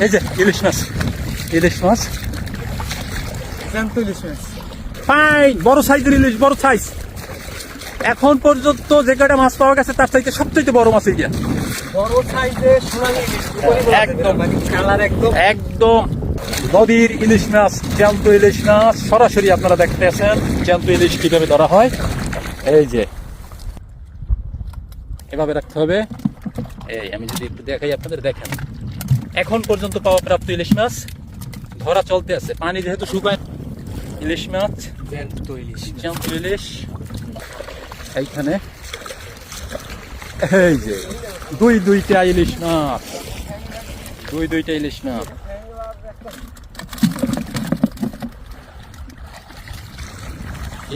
এই যে ইলিশ মাছ, ইলিশ মাছ জ্যান্ত ইলিশ মাছ। ফাইন, বড় সাইজের ইলিশ, বড় সাইজ। এখন পর্যন্ত যে কয়টা মাছ পাওয়া গেছে তার চাইতে সবচেয়ে বড় মাছ এইটা। বড় সাইজের সোনালী ইলিশ, উপরে বলা একদম। যায়, মানে কালার একদম। একদম নদীর ইলিশ মাছ, জ্যান্ত ইলিশ মাছ সরাসরি আপনারা দেখতে আছেন জ্যান্ত ইলিশ কিভাবে ধরা হয়। এই যে এভাবে রাখতে হবে। এই আমি যদি একটু দেখাই আপনাদের, দেখেন এখন পর্যন্ত পাওয়া প্রাপ্ত ইলিশ মাছ ধরা চলতে আছে। পানি যেহেতু শুকায়, ইলিশ মাছ, জ্যান্ত ইলিশ। জ্যান্ত ইলিশ এইখানে। এই যে দুইটা ইলিশ মাছ, দুইটা ইলিশ মাছ।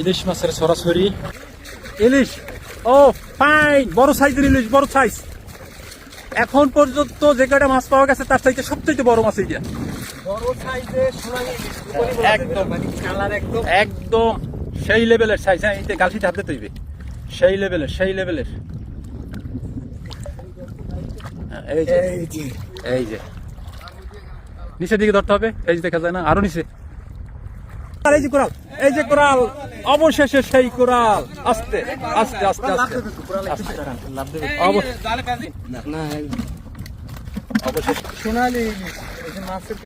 ইলিশ মাছের সরাসরি ইলিশ। ও ফাইন, বড় সাইজের ইলিশ, বড় সাইজ। এখন পর্যন্ত যে কয়টা মাছ পাওয়া গেছে তার চাইতে সবচেয়ে বড় মাছ এইটা। বড় সাইজের সোনালী ইলিশ, উপরে বলা যায়, একদম। মানে কালার একদম। একদম সেই লেভেলের সাইজ। হ্যাঁ, এই যে গালসিতে হাতে তৈবে, সেই লেভেলের, সেই লেভেলের। হ্যাঁ, এই যে এই যে এই যে নিচের দিকে ধরতে হবে, এই যে দেখা যায় না, আরো নিচে। আর এই যে কোরাল, এই যে কোরাল, অবশেষে সেই কোরাল। আস্তে আস্তে আস্তে আস্তে আস্তে। অবশেষে না, সোনালী ইলিশ, এই যে মাছের